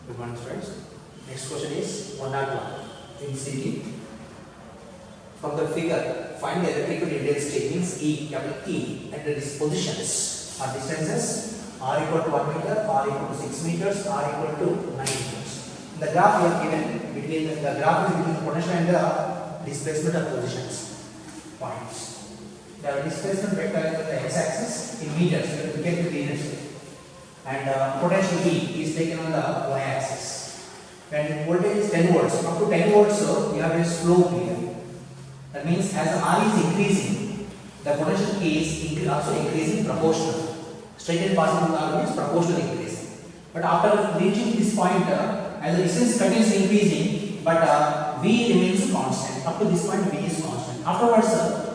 Good morning, friends. Next question is 101 in CT. From the figure, find the electrical intensity means E, capital E, at the positions or distances R equal to 1 meter, R equal to 6 meters, R equal to 9 meters. In the graph we have given between the graph is between the potential and the displacement of positions points. The displacement vector is on the x-axis in meters. We have to get the units. And potential V is taken on the y-axis. When voltage is 10 volts, up to 10 volts, so you have a slope here. That means as R is increasing, the potential K is also increasing proportional. Straight and passing R is proportional increasing. But after reaching this point, as the distance continues increasing, but V remains constant. Up to this point, V is constant. Afterwards,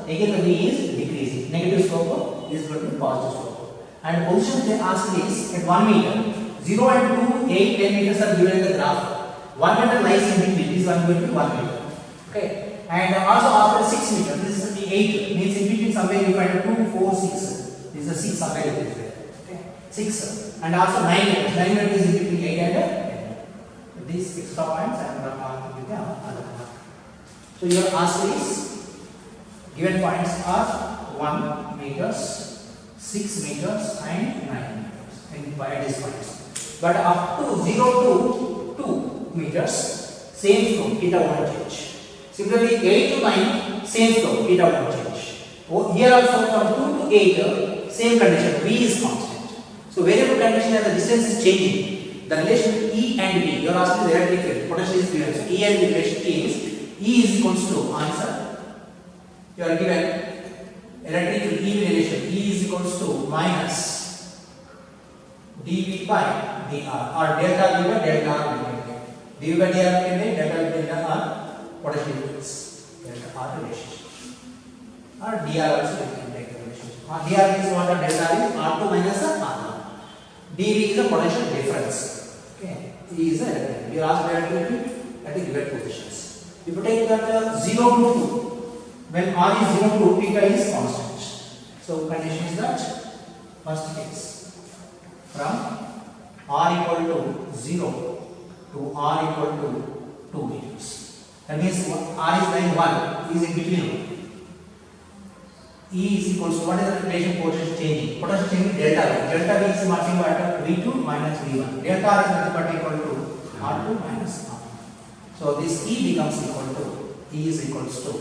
again the V is decreasing. Negative slope is going to be positive slope. And position they ask is at 1 meter. 0 and 2, 8, 10 meters are given in the graph. 1 meter lies in between. This one going to be 1 meter. Okay. And also after 6 meters, this is 8. Means in between somewhere you find 2, 4, 6. This is a 6 somewhere it is there. Okay. 6. And also 9 meters. 9 meters is in between 8 and 10. These extra points I am not marking with the other one. So your answer is given points are 1 meters. 6 meters and 9 meters and by these points. But up to 0 to 2 meters, same slope, theta won't change. Similarly, 8 to 9, same slope, theta won't change. Here also from 2 to 8, same condition, V is constant. So variable condition as the distance is changing, the relation E and V, you are asking the electric field, potential is given. So E and V relation is E is equals to answer. You are given electric field E relation E is equals to minus dV by dr or delta V by delta R dV by dr can delta V by delta R potential difference delta R relationship or dr also we can take the relationship. Dr is what delta is R2 minus R1. dV is a potential difference. Okay, E is a electric field. You ask electric field at the given positions. If you take that 0 to 2, when R is 0 to theta is constant. So condition is that first case from R equal to 0 to R equal to 2 meters. That means R is lying 1 is in between. E is equals to what is the relation potential changing? Potential changing delta V. Delta V is nothing but V2 minus V1. Delta R is nothing but equal to R2 minus R1. So this E becomes equal to E is equals to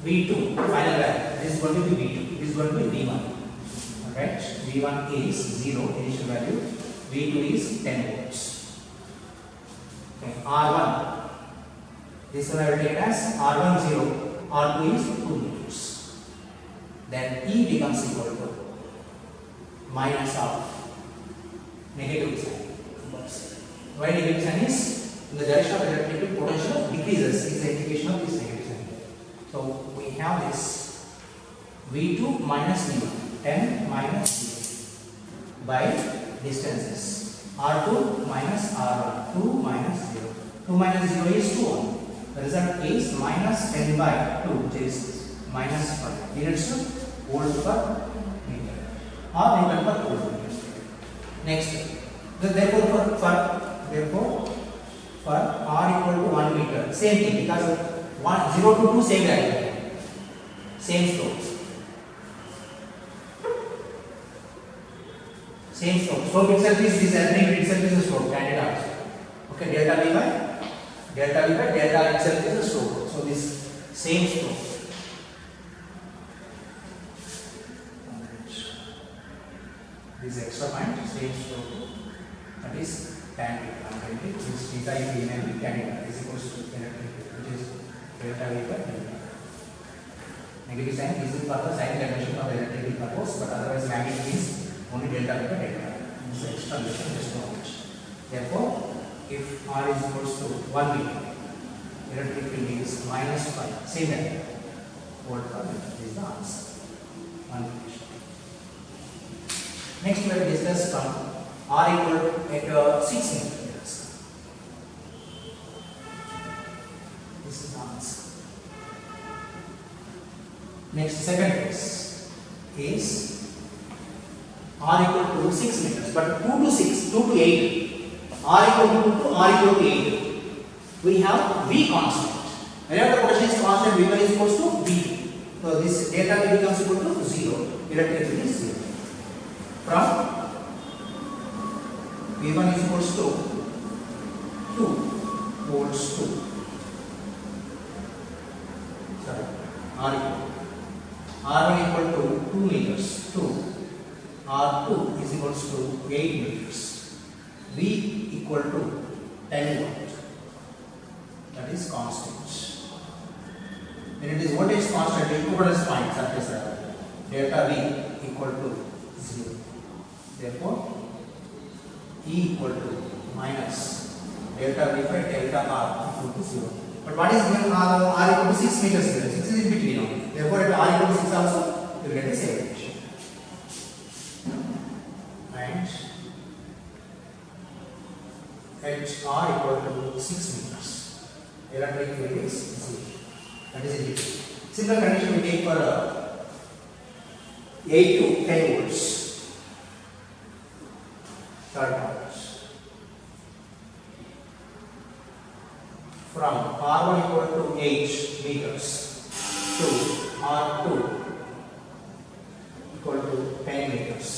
V2 final value. This is going to be V2. This is going to be V1. Alright. V1 is 0 initial value. V2 is 10 volts. Okay. R1. This one I will take as R1 0. R2 is 2 meters. Then E becomes equal to minus of negative sign. Why negative sign is in the direction of electric potential decreases is the indication of this negative sign. So we have this V2 minus V1, 10 minus 0 by distances R2 minus R1, 2 minus 0. 2 minus 0 is 2. The result is minus 10 by 2, which is minus 5. Units of volt per meter or Newton per volt. Next, therefore for R equal to 1 meter, same thing because 0 to 2 same value, same slope. Same slope. Slope itself is this electric itself is a slope, candid also. Okay, delta V by delta R itself is a slope. So this same slope. This extra point, same slope. That is tan theta. This theta is given and candid is equals to electric field, which is delta V by delta. Negative sign is for the sign convention of the electrical purpose, but otherwise magnitude is only delta V by delta. This is extra relation just knowledge. Therefore, if R is equals to 1 meter, electric field is minus 5. Same value. Volt per meter is the answer. One equation. Next, we will discuss from R equal to 6 meters. This is the answer. Next, second case is R equal to 6 meters, but 2 to 6, 2 to 8. r equal to 2 to r equal to 8. We have V constant. Whenever the potential is constant, V1 is equal to V2. So this delta V becomes equal to 0. Electric field is 0. From V1 is equal to 2 volts to R1 equal to 2 meters to R2 is equal to 8 meters. V equal to 10 volt. That is constant. When it is voltage constant, equivalence point surface area. Delta V equal to 0. Therefore, E equal to minus delta V by delta R equal to 0. But what is given R equal to 6 meters here? 6 is in between now. Therefore, at R equal to 6 also, you will get the same equation. And at R equal to 6 meters, electric field is 0. That is in between. Similar condition we take for 8 to 10 volts. Third part. From R1 equal to 8 meters to R2 equal to 10 meters.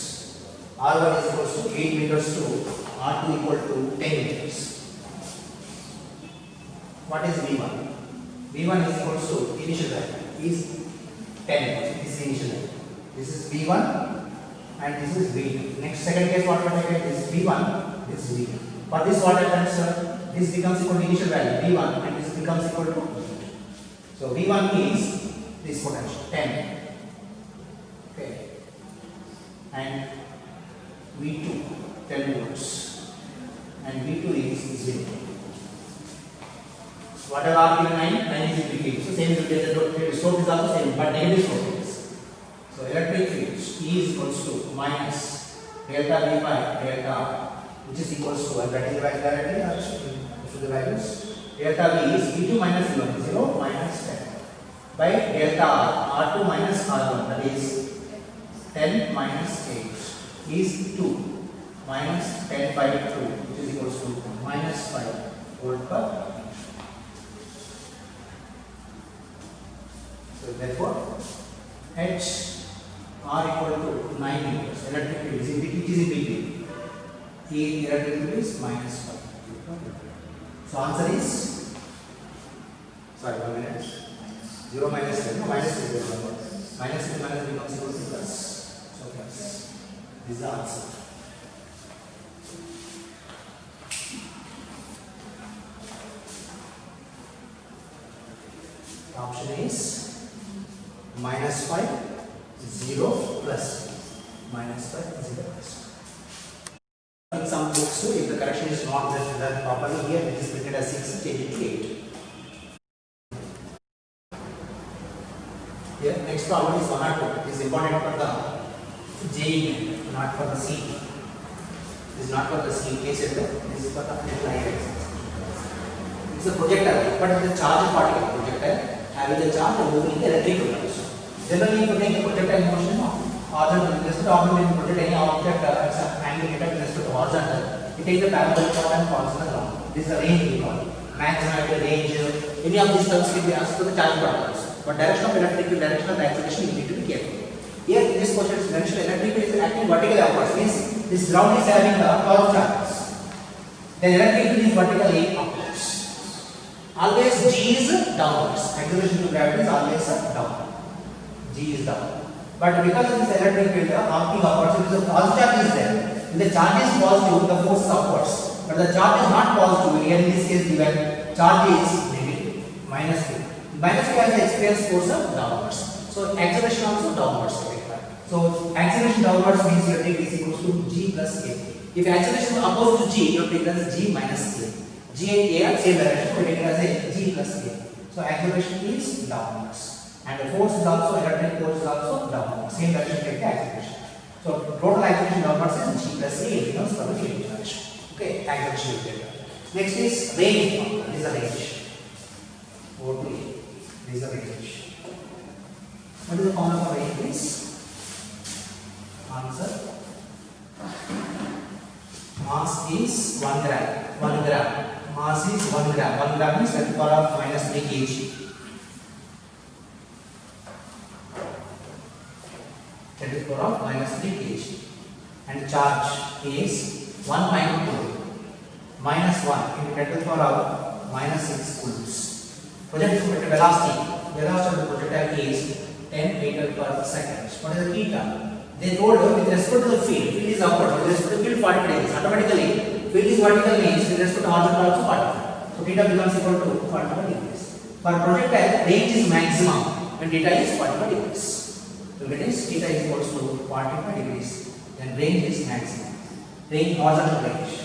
R1 is equal to 8 meters to R2 equal to 10 meters. What is V1? V1 is equal to initial value is 10. This is initial value. This is V1 and this is V2. Next second case what I get is V1, this is V2. For this what happens, this becomes equal to initial value V1 and this becomes equal to V2. So V1 is this potential 10. Okay. And V2 10 volts and V2 is 0. So whatever R given 9 is in between. So same is the slope is also same but negative slope is. So electric field E is equals to minus delta V by delta R, which is equals to, I'm writing the value directly, I'll show the values. Delta V is V2 minus V1, 0 minus 10 by delta R, R2 minus R1, that is 10 minus 8 is 2 minus 10 by 2, which is equals to minus 5 volt per meter. So therefore, H R equal to 9 meters, electric field is in between. E electric field is minus 5. So answer is, sorry, 1 minute. 0 minus 10, no, minus 3. Minus 3 minus becomes equal to plus. So plus. This is the answer. The option is minus 5, 0 plus. Minus 5, 0 plus. In some books too, if the correction is not done properly here, it is printed as 6, change it to 8. Here, next problem is 1 or 2. It is important for the JEE, not for the CE. It is not for the CE case, this is for the FLI. It is a projectile, but the charge particle projectile having the charge and moving in the electric potential. Generally, if you take a projectile motion, horizontal, just the object when you project any object hanging it up to horizontal, it takes the parabolic curve and falls on the ground. This is the range we call it. Maximum range, any of these terms can be asked for the charge particles. But direction of electric field, direction of the acceleration, you need to be careful. Here, in this question, is mentioned electric field is acting vertically upwards, means this ground is having the curved charges. Then electric field is vertically upwards. Always G is downwards. Acceleration to gravity is always down. G is down. But because of this electric field acting upwards, because the positive charge is there. When the charge is positive, the force is upwards. But the charge is not positive. Here in this case, given charge is negative, minus 2. Minus 2 has the experience force downwards. So acceleration also downwards. So acceleration downwards means your take is equals to G plus A. If acceleration is opposed to G, your take as G minus A. G and A are same direction, so take it as a G plus A. So acceleration is downwards. And the force is also, electric force is also downwards. Same direction, take the acceleration. So total acceleration downwards is G plus A, it becomes for the direction. Okay, acceleration will take that. Next is range. This is a range. O to A. This is a range. What is the formula for range, please? Answer. Mass is is 1 gram. 1 gram. Mass is 1 gram. 1 gram means 10 to the power of minus 3 kg. 10 to the power of minus 3 kg. And charge is 1 microcoulomb. Minus 1 into 10 to the power of minus 6 coulombs. Projectile velocity. Velocity of the projectile is 10 meter per second. What is the theta? They told with respect to the field is upward. With respect to the field, 45 degrees. Automatically, field is vertical means with respect to horizontal also 45. So theta becomes equal to 45 degrees. For projectile, range is maximum when theta is 45 degrees. So when is theta is equal to 45 degrees, then range is maximum. Range, horizontal range.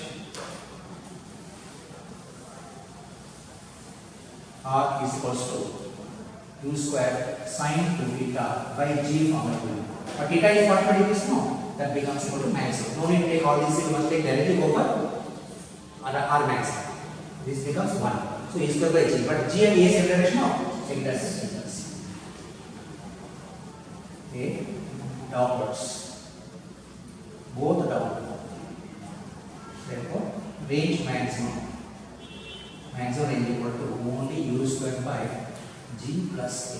R is equal to u square sin 2 theta by g formula. But theta is 45 degrees now. That becomes equal to maximum. No need to take all these, you must take directly over R maximum. This becomes 1. So e square by g. But g and a same direction now. Same direction. Okay. Downwards. Both downward. Therefore, range maximum. Maximum range equal to only u square by g plus a.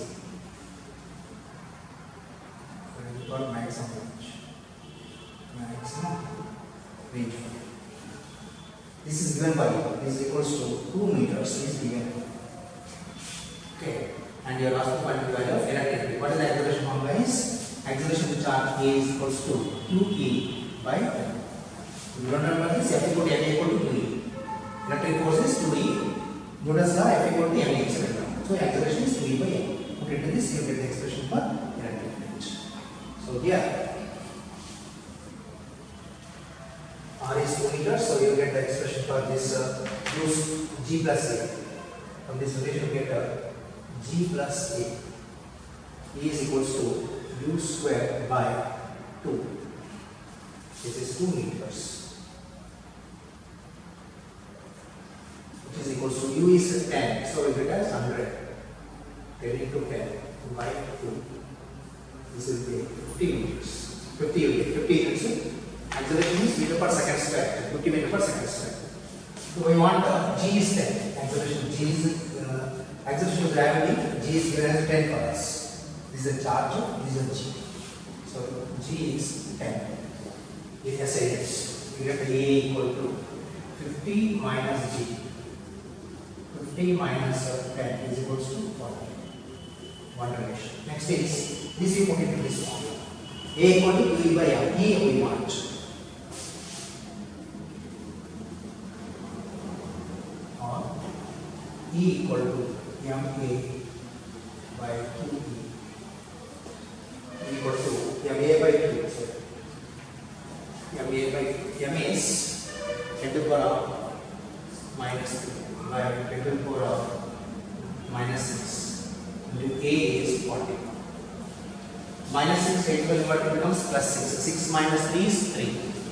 Called maximum range. Maximum range. This is given by is equals to 2 meters is given. Okay, and you are asked to find the value of electric field. What is the acceleration formula? Is acceleration to charge A is equals to 2e by. You don't remember this? F equal to ma equal to 2e. Electric force is 2e. Newton's law F equal to ma etc. So acceleration is 2e by a. Put into this, you get the expression for electric field. So here R is 2 meters, so you get the expression for this use g plus a. From this relation you get g plus a. E is equals to u square by 2. This is 2 meters. Which is equals to u is 10, so you get as 100. 10 into 10 by 2. This will be 50 meters. 50 units. 50 units. Acceleration is meter per second square. 50 meter per second square. So we want g is 10. Acceleration g is acceleration of gravity. G is given as 10 for us. This is a charge. This is a g. So g is 10. With SI units, we get a equal to 50 minus g. 50 minus 10 is equals to 40. One relation. Next is this we put into this formula. A equal to E by M. E we want. Or E equal to MA by 2E. Equal to MA by 2. So MA by M is 10 to the power of minus 3 by 10 to the power of minus 6. Into A is 40. Minus 6 8 becomes plus 6. 6 minus 3 is 3.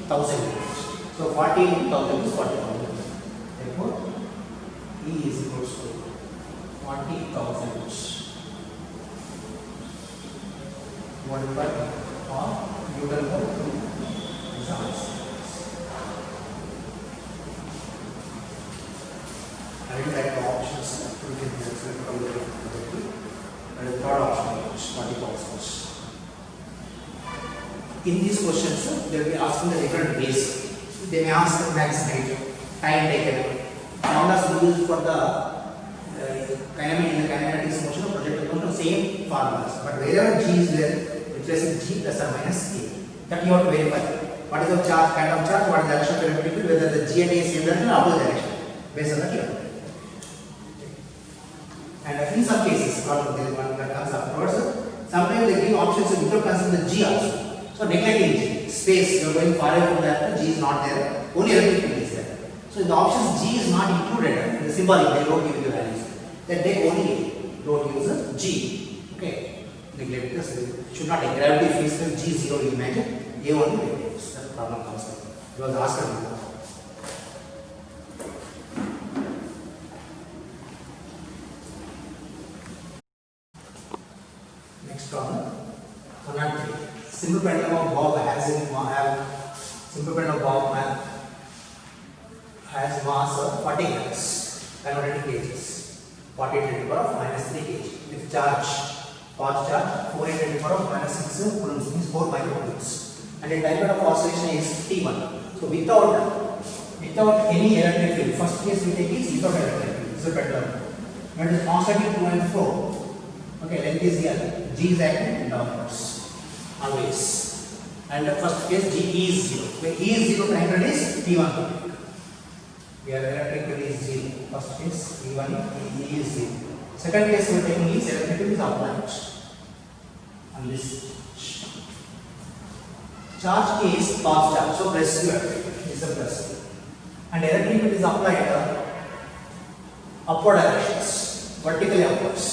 1000 units. So 40 into 1000 is 40,000. Therefore, E is equals to 40,000 multiplied or Newton per 2 is the answer. I will write the options. We can and the third option is 40,000. In these questions, they will be asking the different ways. They may ask the max height, time taken. Formulas used for the kinematics motion or projectile motion, same formulas. But wherever g is there, replacing g plus or minus a. That you have to verify. What is the charge, kind of charge, what is the direction of electric field, whether the g and a is same direction or opposite direction. Based on that, you have to. And in some cases, there is one that comes afterwards. Sometimes they give options without considering the g also. So neglecting g, space, you are going far away from that, g is not there, only electric field is there. So in the options g is not included, in the symbolic, they don't give you the values. Then they only don't use g. Okay, neglect this. Should not take gravity field g 0 you imagine, a only they use. That problem comes up. It was asked before. Next problem, 103. Simple pendulum of Bob has in simple pendulum of Bob has mass of 40 grams, converted to kgs. 40 × 10⁻³ kg. With charge, charge 4 × 10⁻⁶ coulombs, means 4 microcoulombs. And the diameter of oscillation is T1. So without any electric field, first case we take is without electric field. This is a pendulum. When it is constantly to and fro, okay, length is here. G is acting downwards, always. And the first case G is 0. When E is 0, triangle is T1. Where electric field is 0. First case E1, E is 0. Second case we are taking is electric field is applied. And this charge is path charge, so plus here is a plus. And electric field is applied upward directions, vertically upwards.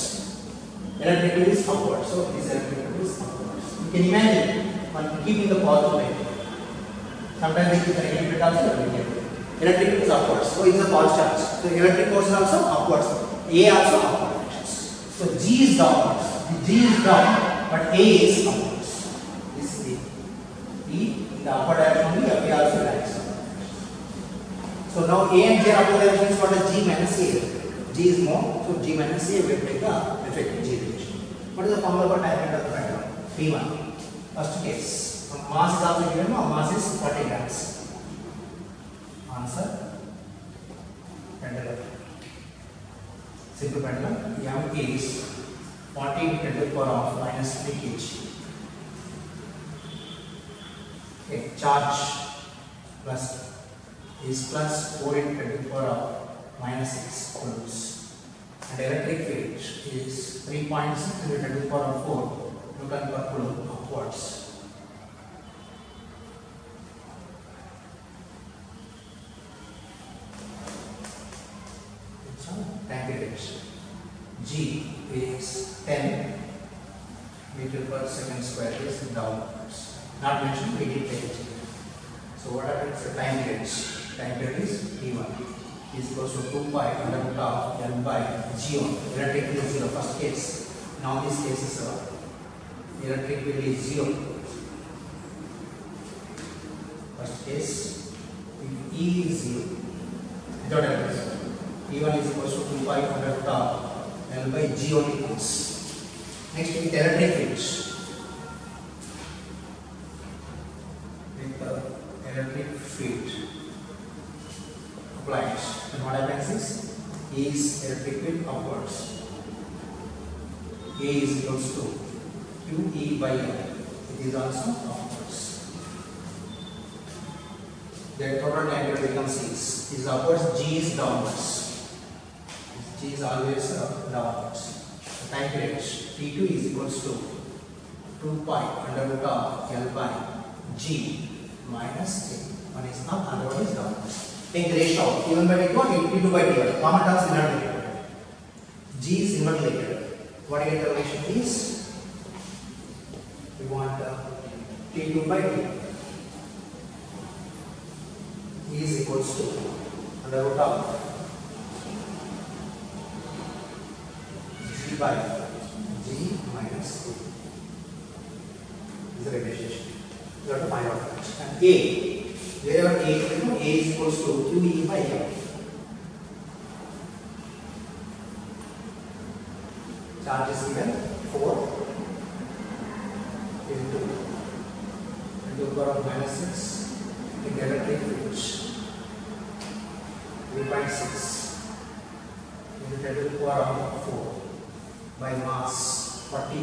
Electric field is upward, so this electric field is upwards. You can imagine one keeping the positive line. Sometimes we keep the negative field also, electric field is upwards, so it is a path charge. So electric force is also upwards. A also upwards. So G is downwards. G is down, but A is upwards. This is E in the upper direction only, A also direction. So now A and J are upper direction is what is G minus A. G is more, so G minus A will take the effective G relation. What is the formula for diameter of the pendulum? P1. First case. Mass is also given, now mass is 40 grams. Answer. Pendulum. Simple pendulum. M is 40 × 10⁻³ kg. Okay, charge plus is plus 4 × 10⁻⁻⁶ coulombs. And electric field is 3.6 × 10⁻⁴ Newton per coulomb upwards. G is 10 meter per second square is downwards. Not mentioned, we did take it. So what happens? The time period. Time period is T1 is equals to 2 pi under root of L by G1. Electric field is 0. First case. Now this case is electric field is 0. First case, if E is 0, without electric. E1 is equals to 2 pi under root of L by G1 equals. Next with electric field. With the electric field applied, then what happens is electric field upwards. A is equals to QE by L. It is also upwards. The total diameter becomes 6. Is upwards, G is downwards. G is always downwards. The time period T2 is equals to 2 pi under root of L by G minus A. One is up, other one is downwards. Take the ratio of T1 by T2 and T2 by T1. Common terms inward related. G is inward related. What you get the relation is? We want T2 by T1 is equals to under root of G by G minus A. This is the relation. You have to find out. And A, wherever A is equals to QE by L. Charge is given 4 into 10⁻⁻⁶ into electric field 3.6 into 10⁻⁴ by mass 40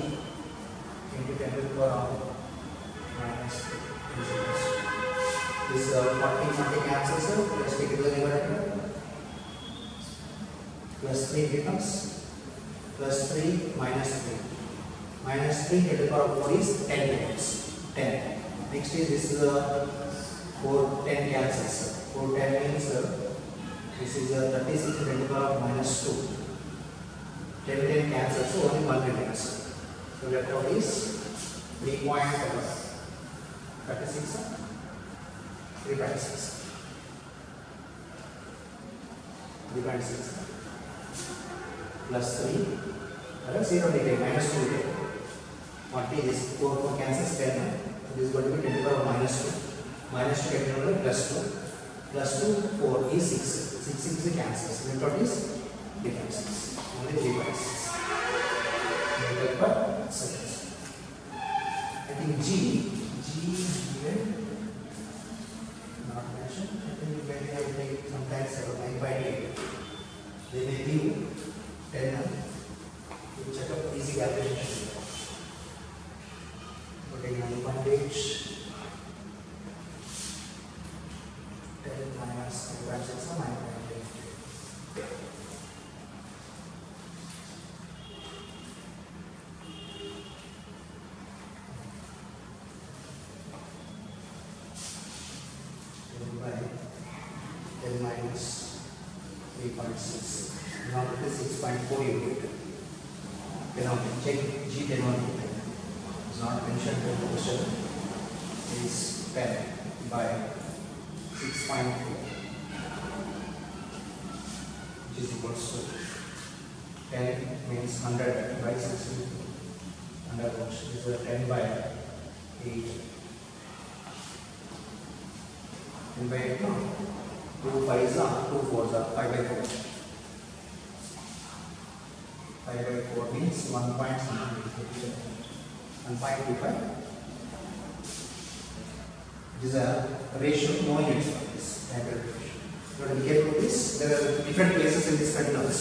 into 10⁻⁻⁻⁶. This 40 cancels, let's take it to the numerator. Plus 3 becomes plus 3 minus 3. Minus 3 to the power of 4 is 10 times. 10. Next is this is 4, 10 cancels. 4, 10 means this is 36 to the power of minus 2. 10, 10 cancels, so only 1 remains. So left out is 3.36. 3.6 plus 3 0 degree minus 2 degree. What is this? 4 cancels 10. This is going to be 10 to the power of minus 2. Minus 2 10 to the plus 2. Plus 2 4 is 6. differences. Limit of these differences. Only 3 differences. Meter per second. I think G here not mentioned. I think maybe I will take sometimes 9 by 8. They may give 10 to check up easy calculation. Putting 9 by 8. 10 minus 9 by 6 or 9 by 8. Minus 3.6. Now it is 6.4 unit. Now check G then one. Is not mentioned in the question. Is 10 by 6.4, which is equals to 10 means 100 by 60. 100 watts. This is 10 by 8. 10 by 8 no. 2 5s are 2 4s are 5 by 4. 5 by 4 means 1.25. It is a ratio, no units for this. You have to be careful with this. There are different places in this continuous.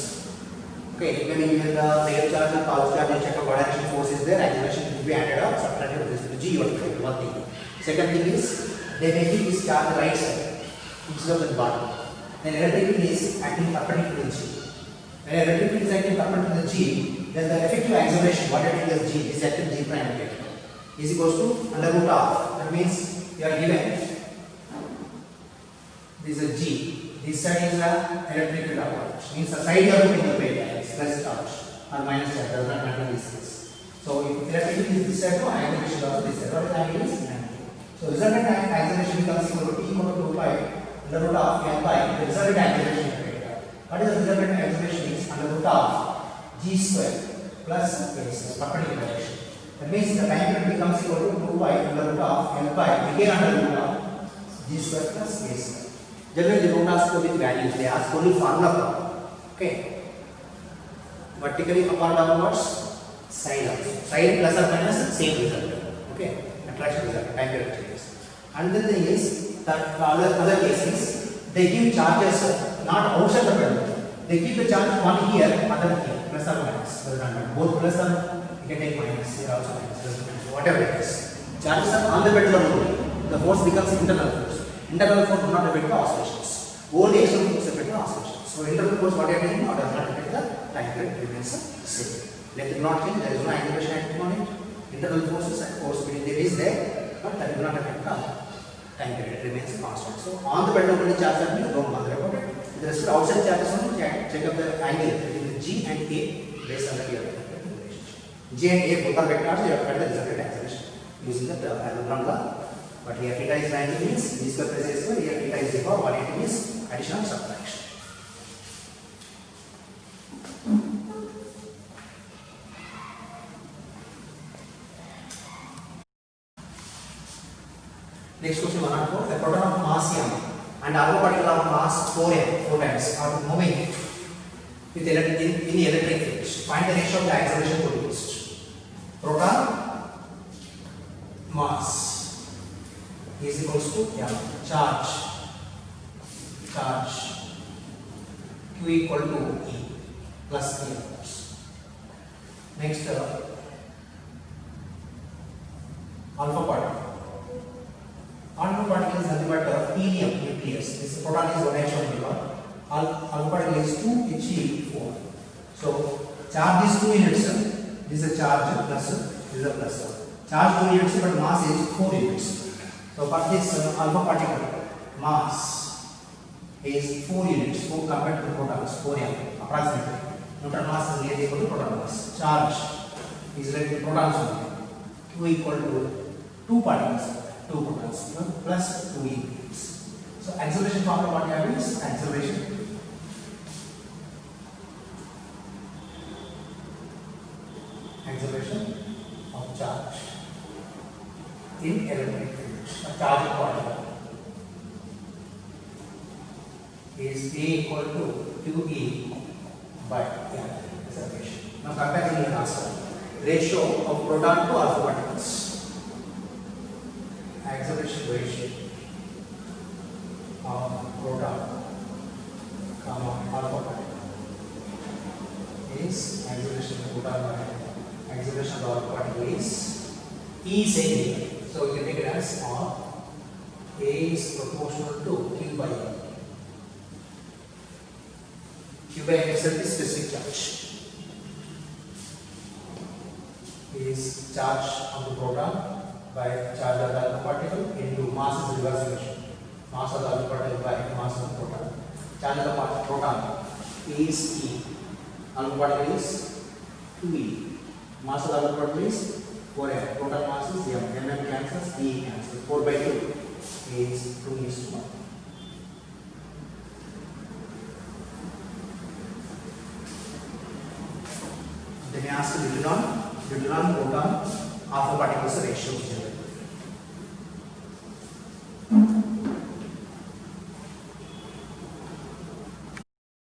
Okay, when you have the negative charge and positive charge, you check out what action force is there, acceleration will be added or subtracted with respect to G. You have to check one thing. Second thing is, they may give this charge the right side instead of the bottom. Then electric field is acting perpendicular to G. When electric field is acting perpendicular to G, then the effective acceleration, what it is G, is acting G prime is equals to under root of. That means you are given this is a G. This side is a electric field approach. Means the side you are putting the plate is plus charge or minus charge. Does not matter in this case. So if electric field is this side, acceleration is also this side. What is angle is 90. So resultant acceleration becomes equal to T equal to 2 pi under root of L by the resultant acceleration. What is the resultant acceleration is under root of G square plus A square perpendicular direction. That means the time period becomes equal to 2 pi under root of L by again under root of G square plus A square. Generally they don't ask for with values, they ask only formula problem. Okay. Vertically up or downwards, sine also. Sine plus or minus same result. Okay. Attraction result, time period changes. Another thing is that other cases they give charges not outside the pendulum. They give the charge one here, other here, plus or minus. Both plus or you can take minus, here also minus, whatever it is. Charges are on the pendulum only. The force becomes internal force. Internal force does not affect the oscillations. Only external force affect the oscillations. So internal force what you are taking does not affect the time period, remains the same. Length will not change, there is no acceleration acting on it. Internal forces and force between them is there, but that will not affect the time period, remains constant. So on the pendulum only charge are there, don't bother about it. With respect to outside charges only, check up the angle between the G and A based on the relationship. G and A both are vectors, you have to find the resultant acceleration using the Avogadro law. But here theta is 90 means d square plus a square, here theta is equal 180 means addition and subtraction. Next question 104. A proton of mass m and alpha particle of mass 4m, 4 times, are moving with in the electric field. Find the ratio of the acceleration produced. Proton mass is equals to charge Q equal to E plus E. Next alpha particle. Alpha particle is nothing but helium nucleus. This proton is 1H1 electron. Alpha particle is 2He4. So charge is 2 units. This is a charge plus, this is a plus. Charge 2 units but mass is 4 units. So for this alpha particle, mass is 4 units, 4 compared to the protons, 4m approximately. Neutron mass is nearly equal to proton mass. Charge is like the protons only. Q equal to 2 particles, 2 protons plus 2 units. So acceleration formula what you have is acceleration of charge in electric field. A charged particle is is A equal to QE by M. Is the ratio. Now comparing the answer. Ratio of proton to alpha particles. Acceleration ratio of proton, alpha particle is acceleration of proton by acceleration of the alpha particle is E is A. So we can take it as R. A is proportional to Q by M. Q by M itself is specific charge. Is charge of the proton by charge of the alpha particle into mass is reverse ratio. Mass of the alpha particle by mass of the proton. Charge of the proton is E. Alpha particle is 2E. Mass of the alpha particle is 4m. Proton mass is m. M cancels, E cancels. 4 by 2 is 2:1. Then we ask the deuteron, proton, alpha particles ratio.